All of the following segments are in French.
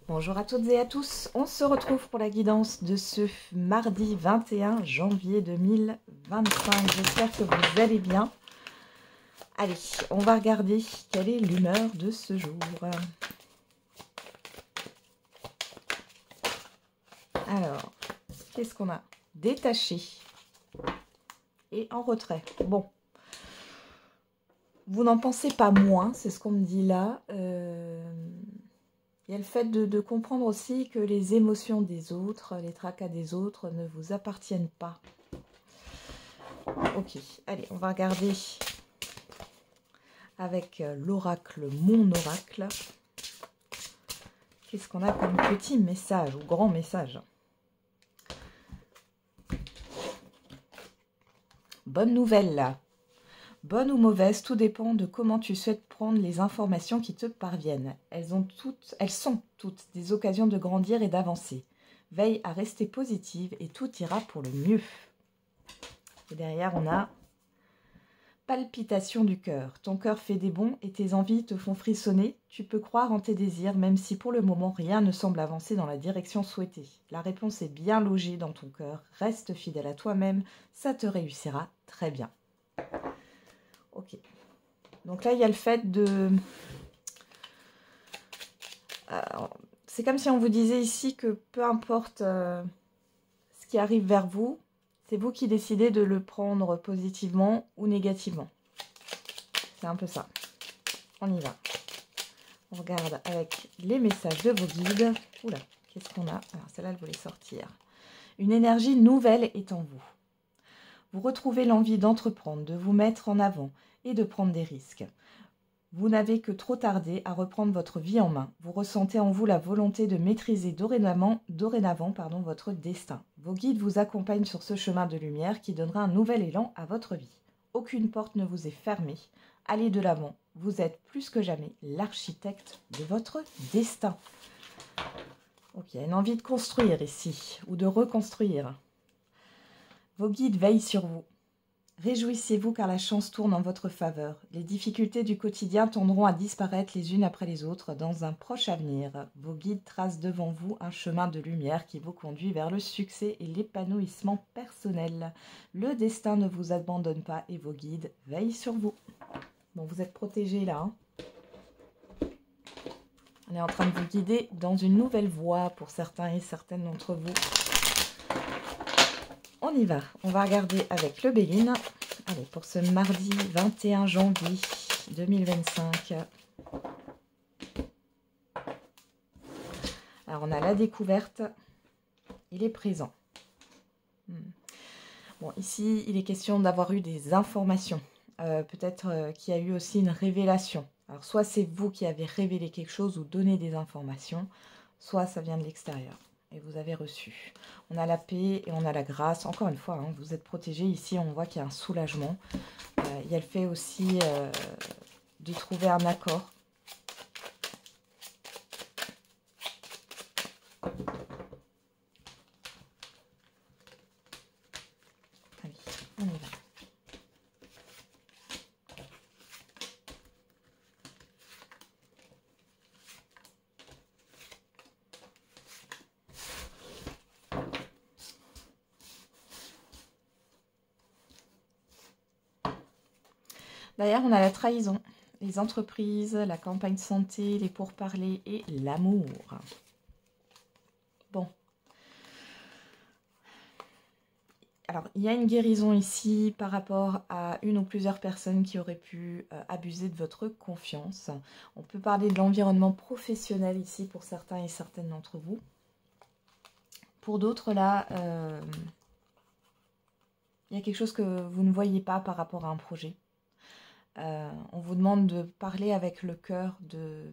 Bonjour à toutes et à tous, on se retrouve pour la guidance de ce mardi 21 janvier 2025. J'espère que vous allez bien. Allez, on va regarder quelle est l'humeur de ce jour. Alors, qu'est-ce qu'on a? Détaché et en retrait. Bon, vous n'en pensez pas moins, c'est ce qu'on me dit là. Il y a le fait de comprendre aussi que les émotions des autres, les tracas des autres ne vous appartiennent pas. Ok, allez, on va regarder avec l'oracle, mon oracle. Qu'est-ce qu'on a comme petit message ou grand message? Bonne nouvelle là. Bonne ou mauvaise, tout dépend de comment tu souhaites prendre les informations qui te parviennent. Elles sont toutes des occasions de grandir et d'avancer. Veille à rester positive et tout ira pour le mieux. Et derrière, on a palpitation du cœur. Ton cœur fait des bonds et tes envies te font frissonner. Tu peux croire en tes désirs, même si pour le moment, rien ne semble avancer dans la direction souhaitée. La réponse est bien logée dans ton cœur. Reste fidèle à toi-même, ça te réussira très bien. Ok. Donc là, il y a le fait de... c'est comme si on vous disait ici que peu importe ce qui arrive vers vous, c'est vous qui décidez de le prendre positivement ou négativement. C'est un peu ça. On y va. On regarde avec les messages de vos guides. Oula, qu'est-ce qu'on a? Alors celle-là, elle voulait sortir. Une énergie nouvelle est en vous. Vous retrouvez l'envie d'entreprendre, de vous mettre en avant et de prendre des risques. Vous n'avez que trop tardé à reprendre votre vie en main. Vous ressentez en vous la volonté de maîtriser dorénavant votre destin. Vos guides vous accompagnent sur ce chemin de lumière qui donnera un nouvel élan à votre vie. Aucune porte ne vous est fermée. Allez de l'avant. Vous êtes plus que jamais l'architecte de votre destin. Ok, il y a une envie de construire ici, ou de reconstruire. Vos guides veillent sur vous. Réjouissez-vous car la chance tourne en votre faveur. Les difficultés du quotidien tendront à disparaître les unes après les autres dans un proche avenir. Vos guides tracent devant vous un chemin de lumière qui vous conduit vers le succès et l'épanouissement personnel. Le destin ne vous abandonne pas et vos guides veillent sur vous. Bon, vous êtes protégés là. On est en train de vous guider dans une nouvelle voie pour certains et certaines d'entre vous. On y va, on va regarder avec le Béline. Allez, pour ce mardi 21 janvier 2025. Alors, on a la découverte et les présents. Bon, ici, il est question d'avoir eu des informations. Peut-être qu'il y a eu aussi une révélation. Alors, soit c'est vous qui avez révélé quelque chose ou donné des informations, soit ça vient de l'extérieur. Et vous avez reçu. On a la paix et on a la grâce. Encore une fois, hein, vous êtes protégés. Ici, on voit qu'il y a un soulagement. Il y a le fait aussi de trouver un accord. Allez, on y va. D'ailleurs, on a la trahison, les entreprises, la campagne santé, les pourparlers et l'amour. Bon. Alors, il y a une guérison ici par rapport à une ou plusieurs personnes qui auraient pu abuser de votre confiance. On peut parler de l'environnement professionnel ici pour certains et certaines d'entre vous. Pour d'autres, là, il y a quelque chose que vous ne voyez pas par rapport à un projet. On vous demande de parler avec le cœur, de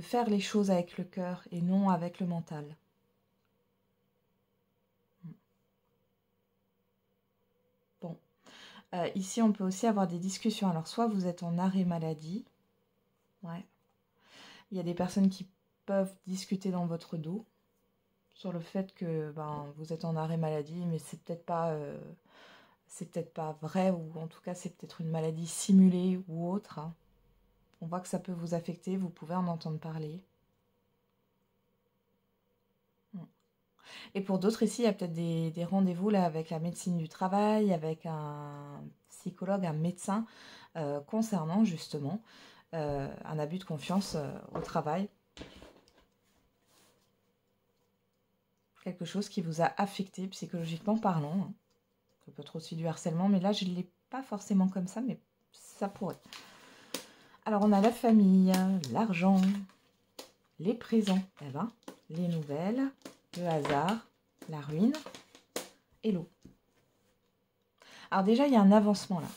faire les choses avec le cœur et non avec le mental. Bon. Ici, on peut aussi avoir des discussions. Alors, soit vous êtes en arrêt maladie. Ouais. Il y a des personnes qui peuvent discuter dans votre dos sur le fait que vous êtes en arrêt maladie, mais c'est peut-être pas... c'est peut-être pas vrai, ou en tout cas c'est peut-être une maladie simulée ou autre. On voit que ça peut vous affecter, vous pouvez en entendre parler. Et pour d'autres ici, il y a peut-être des rendez-vous là avec la médecine du travail, avec un psychologue, un médecin, concernant justement un abus de confiance au travail. Quelque chose qui vous a affecté psychologiquement parlant. Hein. Ça peut être aussi du harcèlement, mais là, je ne l'ai pas forcément comme ça, mais ça pourrait. Alors, on a la famille, l'argent, les présents, eh ben, les nouvelles, le hasard, la ruine et l'eau. Alors déjà, il y a un avancement là.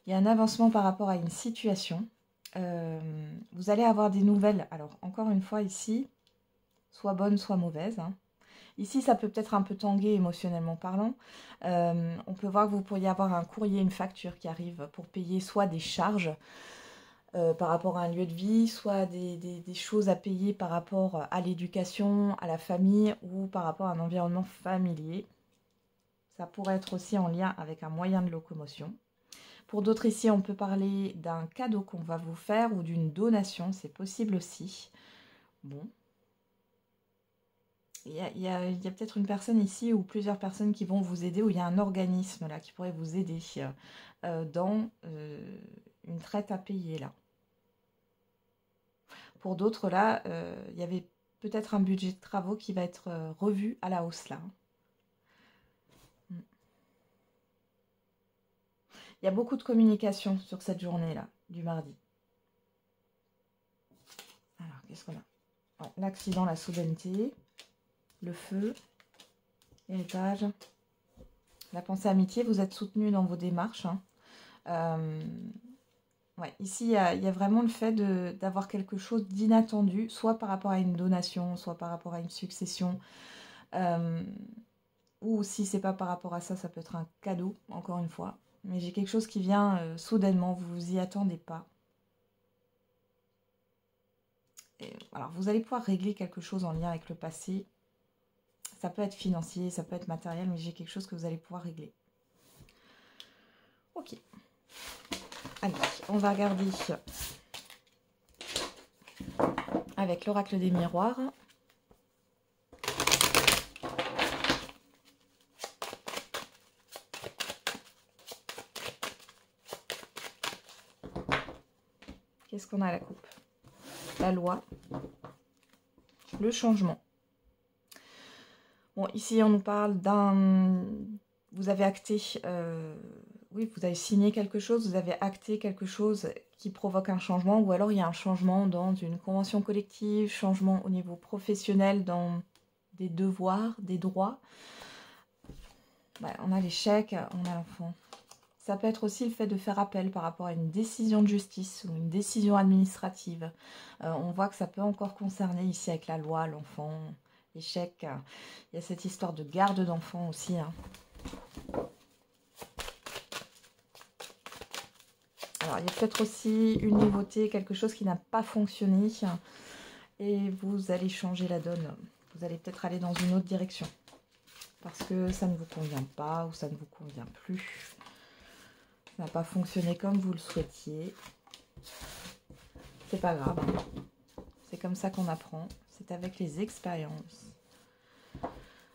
Il y a un avancement par rapport à une situation. Vous allez avoir des nouvelles. Alors, encore une fois, ici, soit bonnes, soit mauvaises. Hein. Ici, ça peut peut-être un peu tanguer émotionnellement parlant. On peut voir que vous pourriez avoir un courrier, une facture qui arrive pour payer soit des charges par rapport à un lieu de vie, soit des choses à payer par rapport à l'éducation, à la famille ou par rapport à un environnement familier. Ça pourrait être aussi en lien avec un moyen de locomotion. Pour d'autres ici, on peut parler d'un cadeau qu'on va vous faire ou d'une donation, c'est possible aussi. Bon. Il y a peut-être une personne ici ou plusieurs personnes qui vont vous aider, ou il y a un organisme là qui pourrait vous aider dans une traite à payer là. Pour d'autres là, il y avait peut-être un budget de travaux qui va être revu à la hausse là. Il y a beaucoup de communication sur cette journée-là, du mardi. Alors, qu'est-ce qu'on a? L'accident, la soudaineté, le feu, l'héritage, la pensée amitié. Vous êtes soutenu dans vos démarches. Hein. Ouais, ici, il y a vraiment le fait d'avoir quelque chose d'inattendu, soit par rapport à une donation, soit par rapport à une succession. Ou si c'est pas par rapport à ça, ça peut être un cadeau, encore une fois. Mais j'ai quelque chose qui vient soudainement, vous vous y attendez pas. Et, alors, vous allez pouvoir régler quelque chose en lien avec le passé. Ça peut être financier, ça peut être matériel, mais j'ai quelque chose que vous allez pouvoir régler. Ok. Allez, on va regarder avec l'oracle des miroirs. Qu'est-ce qu'on a à la coupe? La loi, le changement. Bon, ici, on nous parle d'un... Vous avez acté... oui, vous avez signé quelque chose, vous avez acté quelque chose qui provoque un changement, ou alors il y a un changement dans une convention collective, changement au niveau professionnel, dans des devoirs, des droits. Ouais, on a l'échec, on a l'enfant. Ça peut être aussi le fait de faire appel par rapport à une décision de justice ou une décision administrative. On voit que ça peut encore concerner ici avec la loi, l'enfant, l'échec. Il y a cette histoire de garde d'enfant aussi. Hein. Alors, il y a peut-être aussi une nouveauté, quelque chose qui n'a pas fonctionné. Et vous allez changer la donne. Vous allez peut-être aller dans une autre direction. Parce que ça ne vous convient pas ou ça ne vous convient plus. Ça n'a pas fonctionné comme vous le souhaitiez. C'est pas grave. Hein. C'est comme ça qu'on apprend. C'est avec les expériences.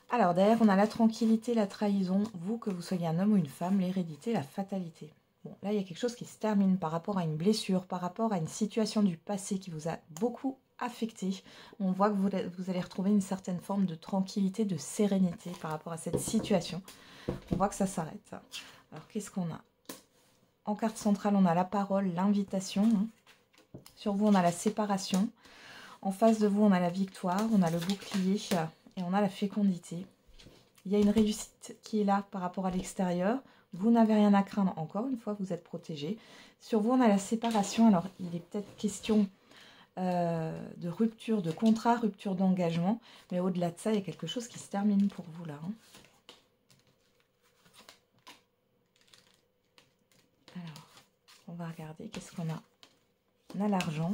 Alors derrière, on a la tranquillité, la trahison. Vous, que vous soyez un homme ou une femme, l'hérédité, la fatalité. Bon, là, il y a quelque chose qui se termine par rapport à une blessure, par rapport à une situation du passé qui vous a beaucoup affecté. On voit que vous allez retrouver une certaine forme de tranquillité, de sérénité par rapport à cette situation. On voit que ça s'arrête. Alors, qu'est-ce qu'on a? En carte centrale, on a la parole, l'invitation. Sur vous, on a la séparation. En face de vous, on a la victoire, on a le bouclier et on a la fécondité. Il y a une réussite qui est là par rapport à l'extérieur. Vous n'avez rien à craindre. Encore une fois, vous êtes protégé. Sur vous, on a la séparation. Alors, il est peut-être question de rupture de contrat, rupture d'engagement. Mais au-delà de ça, il y a quelque chose qui se termine pour vous là. Hein. Alors, on va regarder, qu'est-ce qu'on a? On a l'argent,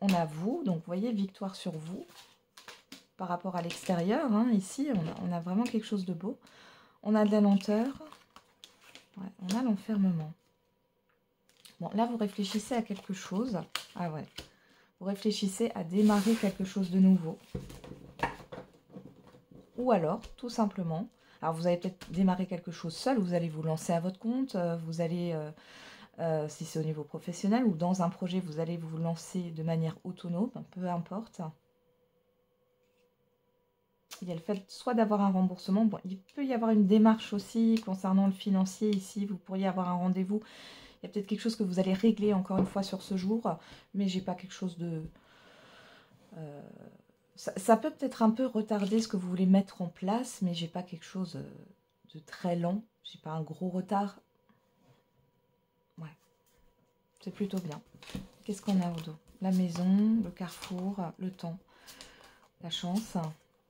on a vous, donc vous voyez, victoire sur vous, par rapport à l'extérieur, hein, ici, on a vraiment quelque chose de beau. On a de la lenteur, ouais, on a l'enfermement. Bon, là, vous réfléchissez à quelque chose, vous réfléchissez à démarrer quelque chose de nouveau. Ou alors, tout simplement, alors vous allez peut-être démarrer quelque chose seul, vous allez vous lancer à votre compte, vous allez, si c'est au niveau professionnel ou dans un projet, vous allez vous lancer de manière autonome, peu importe. Il y a le fait soit d'avoir un remboursement, bon, il peut y avoir une démarche aussi concernant le financier ici, vous pourriez avoir un rendez-vous. Il y a peut-être quelque chose que vous allez régler encore une fois sur ce jour, mais j'ai pas quelque chose de... ça peut peut-être un peu retarder ce que vous voulez mettre en place, mais j'ai pas quelque chose de très lent. J'ai pas un gros retard. Ouais, c'est plutôt bien. Qu'est-ce qu'on a au dos? La maison, le carrefour, le temps, la chance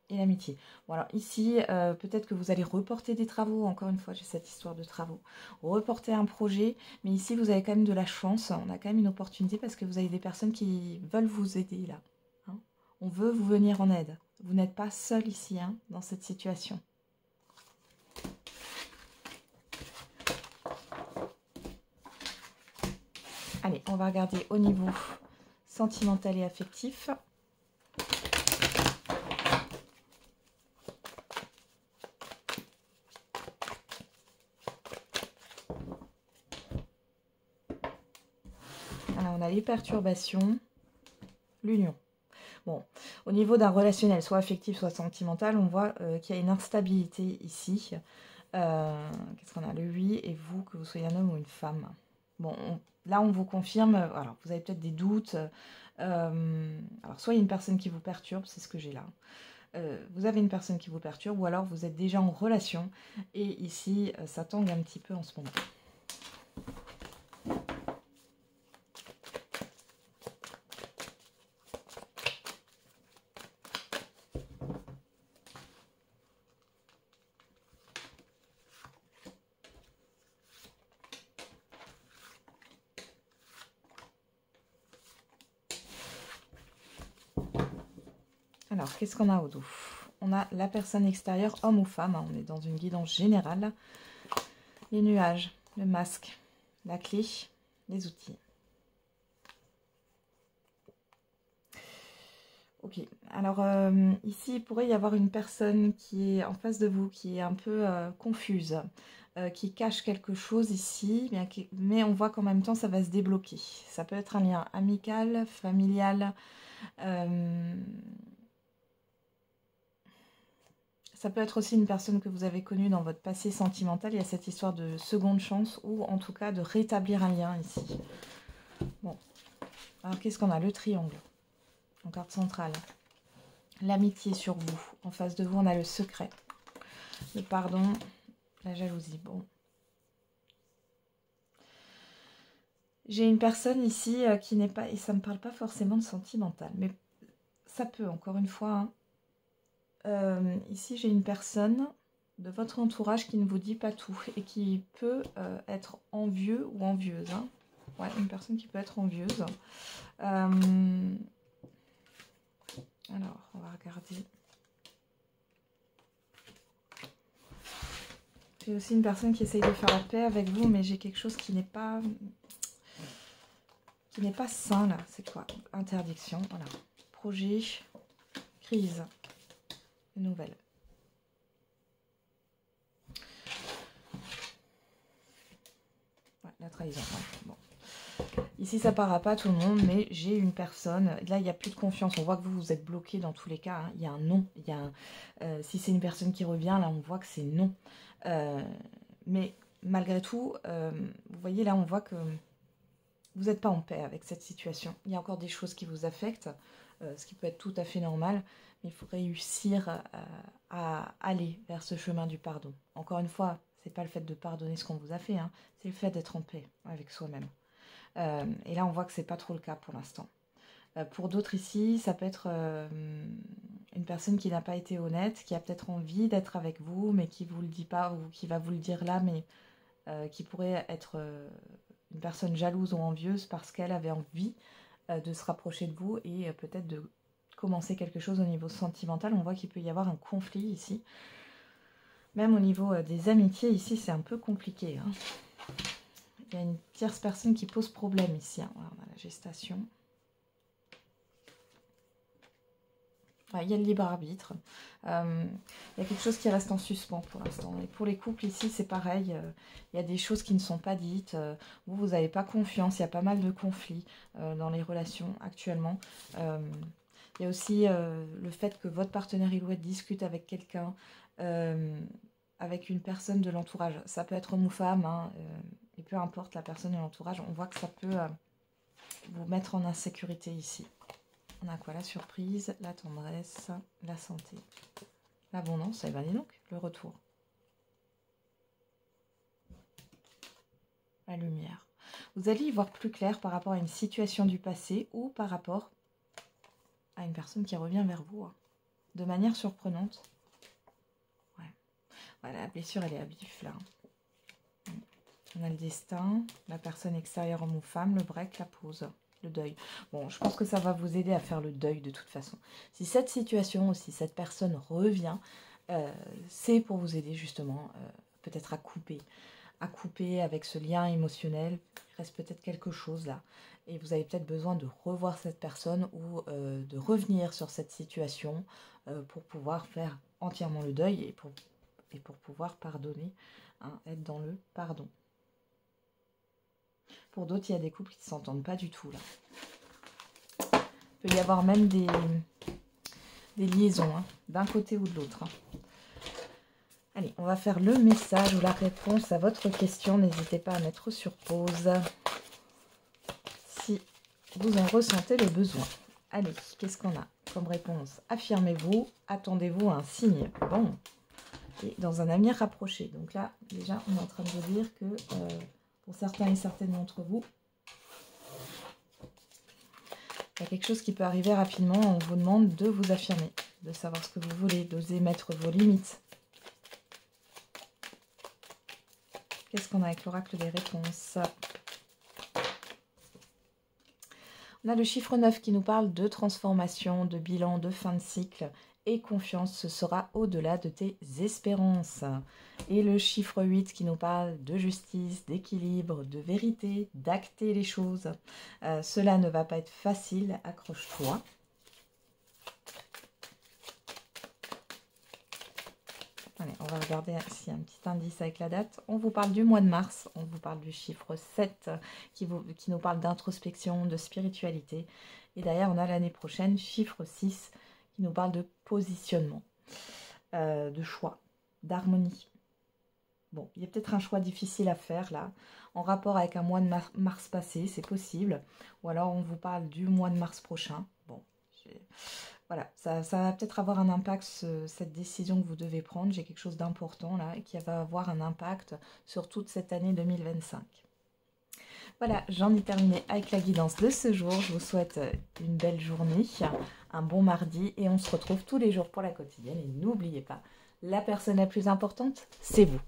et l'amitié. Bon alors ici, peut-être que vous allez reporter des travaux. Encore une fois, j'ai cette histoire de travaux. Reporter un projet, mais ici vous avez quand même de la chance. On a quand même une opportunité parce que vous avez des personnes qui veulent vous aider là. Hein. On veut vous venir en aide. Vous n'êtes pas seul ici hein, dans cette situation. Allez, on va regarder au niveau sentimental et affectif. Alors, on a les perturbations, l'union. Bon, au niveau d'un relationnel, soit affectif, soit sentimental, on voit qu'il y a une instabilité ici. Qu'est-ce qu'on a? Le oui et vous, que vous soyez un homme ou une femme. Bon, là, on vous confirme, alors vous avez peut-être des doutes. Alors, soit il y a une personne qui vous perturbe, c'est ce que j'ai là. Vous avez une personne qui vous perturbe, ou alors vous êtes déjà en relation. Et ici, ça tangue un petit peu en ce moment. Alors, qu'est-ce qu'on a au dos? On a la personne extérieure, homme ou femme. Hein, on est dans une guidance générale. Les nuages, le masque, la clé, les outils. Ok, alors ici, il pourrait y avoir une personne qui est en face de vous, qui est un peu confuse, qui cache quelque chose ici, mais on voit qu'en même temps, ça va se débloquer. Ça peut être un lien amical, familial, ça peut être aussi une personne que vous avez connue dans votre passé sentimental. Il y a cette histoire de seconde chance ou en tout cas de rétablir un lien ici. Bon, alors qu'est-ce qu'on a? Le triangle en carte centrale. L'amitié sur vous. En face de vous, on a le secret. Le pardon, la jalousie. Bon. J'ai une personne ici qui n'est pas... Et ça ne me parle pas forcément de sentimental. Mais ça peut, encore une fois. Hein. Ici, j'ai une personne de votre entourage qui ne vous dit pas tout. Et qui peut être envieux ou envieuse. Hein. Ouais, une personne qui peut être envieuse. Alors, on va regarder. J'ai aussi une personne qui essaye de faire la paix avec vous, mais j'ai quelque chose qui n'est pas sain, là. C'est quoi? Interdiction, voilà. Projet, crise, nouvelle. Ouais, la trahison, ouais. Bon. Ici, ça ne parlera pas à tout le monde, mais j'ai une personne... Là, il n'y a plus de confiance. On voit que vous êtes bloqué dans tous les cas. Hein. Il y a un non. Il y a si c'est une personne qui revient, là, on voit que c'est non. Mais malgré tout, vous voyez, là, on voit que vous n'êtes pas en paix avec cette situation. Il y a encore des choses qui vous affectent, ce qui peut être tout à fait normal. Mais il faut réussir à aller vers ce chemin du pardon. Encore une fois, ce n'est pas le fait de pardonner ce qu'on vous a fait. Hein. C'est le fait d'être en paix avec soi-même. Et là, on voit que ce n'est pas trop le cas pour l'instant. Pour d'autres ici, ça peut être une personne qui n'a pas été honnête, qui a peut-être envie d'être avec vous, mais qui ne vous le dit pas, ou qui va vous le dire là, mais qui pourrait être une personne jalouse ou envieuse parce qu'elle avait envie de se rapprocher de vous et peut-être de commencer quelque chose au niveau sentimental. On voit qu'il peut y avoir un conflit ici. Même au niveau des amitiés, ici, c'est un peu compliqué. Hein. Il y a une tierce personne qui pose problème ici. Hein. Voilà, on a la gestation. Ouais, il y a le libre arbitre. Il y a quelque chose qui reste en suspens pour l'instant. Et pour les couples ici, c'est pareil. Il y a des choses qui ne sont pas dites. Vous n'avez pas confiance. Il y a pas mal de conflits dans les relations actuellement. Il y a aussi le fait que votre partenaire Ilouette discute avec quelqu'un, avec une personne de l'entourage. Ça peut être homme ou femme, hein, et peu importe la personne de l'entourage. On voit que ça peut vous mettre en insécurité ici. On a quoi? La surprise, la tendresse, la santé, l'abondance, et bien dis donc, le retour. La lumière. Vous allez y voir plus clair par rapport à une situation du passé ou par rapport à une personne qui revient vers vous, hein, de manière surprenante. Ouais. Voilà, la blessure, elle est à vif, là. On a le destin, la personne extérieure, homme ou femme, le break, la pause. Le deuil. Bon, je pense que ça va vous aider à faire le deuil de toute façon. Si cette situation ou si cette personne revient, c'est pour vous aider justement peut-être à couper avec ce lien émotionnel. Il reste peut-être quelque chose là. Et vous avez peut-être besoin de revoir cette personne ou de revenir sur cette situation pour pouvoir faire entièrement le deuil et pour pouvoir pardonner, hein, être dans le pardon. Pour d'autres, il y a des couples qui ne s'entendent pas du tout, là. Il peut y avoir même des liaisons, hein, d'un côté ou de l'autre. Hein. Allez, on va faire le message ou la réponse à votre question. N'hésitez pas à mettre sur pause si vous en ressentez le besoin. Allez, qu'est-ce qu'on a comme réponse? Affirmez-vous, attendez-vous à un signe. Bon, et dans un avenir rapproché. Donc là, déjà, on est en train de vous dire que... pour certains et certaines d'entre vous, il y a quelque chose qui peut arriver rapidement. On vous demande de vous affirmer, de savoir ce que vous voulez, d'oser mettre vos limites. Qu'est-ce qu'on a avec l'oracle des réponses? On a le chiffre 9 qui nous parle de transformation, de bilan, de fin de cycle. Et confiance, ce sera au-delà de tes espérances. Et le chiffre 8 qui nous parle de justice, d'équilibre, de vérité, d'acter les choses. Cela ne va pas être facile, accroche-toi. Allez, on va regarder s'il y a un petit indice avec la date. On vous parle du mois de mars, on vous parle du chiffre 7 qui nous parle d'introspection, de spiritualité. Et derrière, on a l'année prochaine, chiffre 6 qui nous parle de positionnement, de choix, d'harmonie. Bon, il y a peut-être un choix difficile à faire là, en rapport avec un mois de mars passé, c'est possible. Ou alors on vous parle du mois de mars prochain. Bon, voilà, ça va peut-être avoir un impact, cette décision que vous devez prendre. J'ai quelque chose d'important là, et qui va avoir un impact sur toute cette année 2025. Voilà, j'en ai terminé avec la guidance de ce jour. Je vous souhaite une belle journée, un bon mardi et on se retrouve tous les jours pour la quotidienne. Et n'oubliez pas, la personne la plus importante, c'est vous.